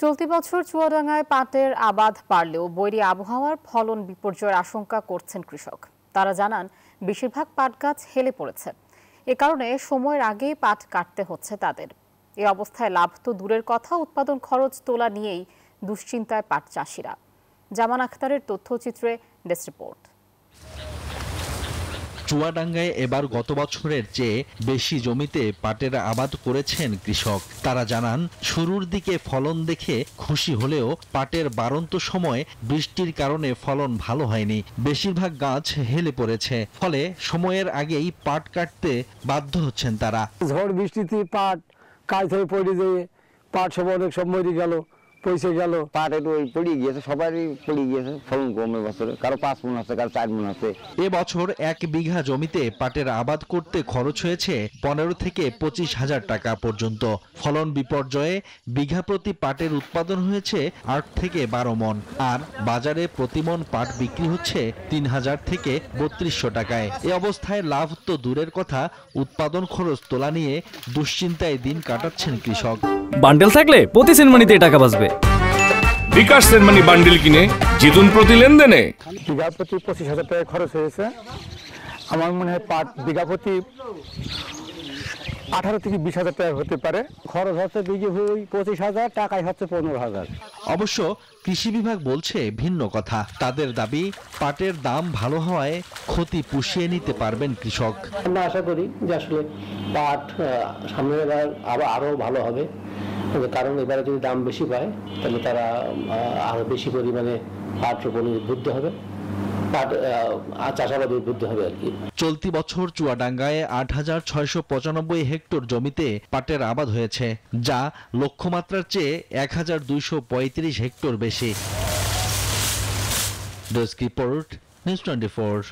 চলতি বছর চুয়াডাঙ্গায় পাটের আবাদ বাড়লেও বৈরী আবহাওয়ার ফলন বিপর্যয়ের আশঙ্কা করছেন কৃষক। তারা জানান বেশিরভাগ পাট গাছ হেলে পড়েছে। এ কারণে সময়ের আগেই পাট কাটতে হচ্ছে তাদের। এ অবস্থায় লাভ তো দূরের কথা, উৎপাদন খরচ তোলা নিয়েই দুশ্চিন্তায় পাট চাষিরা। জামান আখতারের তথ্যচিত্রে ডেস্ক রিপোর্ট। চুয়াডাঙ্গায় এবার গত বছরের চেয়ে বেশি জমিতে পাটের আবাদ করেছেন কৃষক। তারা জানান শুরুর দিকে ফলন দেখে খুশি হলেও পাটের বাড়ন্ত সময় বৃষ্টির কারণে ফলন ভালো হয়নি। বেশিরভাগ গাছ হেলে পড়েছে, ফলে সময়ের আগেই পাট কাটতে বাধ্য হচ্ছেন তারা। ঝড় বৃষ্টিতে পাট কাজ হয়ে পড়ে যেয়ে পাট সব অনেক সব মরে গেল, পয়সা গেল। পাট একটু পড়ে গিয়েছে, সবারই পড়ে গিয়েছে। ফলন কমে বছরে, কারো 5 মণ আছে, কারো 4 মণ আছে। এবছর 1 বিঘা জমিতে পাটের আবাদ করতে খরচ হয়েছে 15 থেকে 25,000 টাকা পর্যন্ত। ফলন বিপর্যয়ে বিঘা প্রতি পাটের উৎপাদন হয়েছে 8 থেকে 12 মণ, আর বাজারে প্রতি মণ পাট বিক্রি হচ্ছে 3,000 থেকে 3200 টাকায়। এ অবস্থায় লাভ তো দূরের কথা, উৎপাদন খরচ তোলা নিয়ে দুশ্চিন্তায় দিন কাটাচ্ছেন কৃষক। বান্ডেল থাকলে প্রতি সেনমানিতে টাকা বাঁচবে। বিকাশ সেনমানি বান্ডেল কিনে জিতুন প্রতি লেনদেনে। বিঘা প্রতি 25,000 টাকা খরচ হয়েছে। আমার মনে হয় পাট বিঘা প্রতি 18 থেকে 20,000 টাকা হতে পারে। খরচ হচ্ছে বিঘে 25,000, টাকায় হচ্ছে 15,000। অবশ্য কৃষি বিভাগ বলছে ভিন্ন কথা। তাদের দাবি পাটের দাম ভালো হওয়ায় ক্ষতি পুষিয়ে নিতে পারবেন কৃষক। আমরা আশা করি যে আসলে পাট সামনের বার আরো ভালো হবে, কারণ এবারে যদি দাম বেশি পায় তাহলে তারা আরো বেশি পরিমাণে পাট রোপণে উদ্বুদ্ধ হবে, পাট চাষাবাদে উদ্বুদ্ধ হবে আর কি। চলতি বছর চুয়াডাঙ্গায় 8,695 হেক্টর জমিতে পাটের আবাদ হয়েছে, যা লক্ষ্যমাত্রার চেয়ে 1,235 হেক্টর বেশি। Desk report, news 24।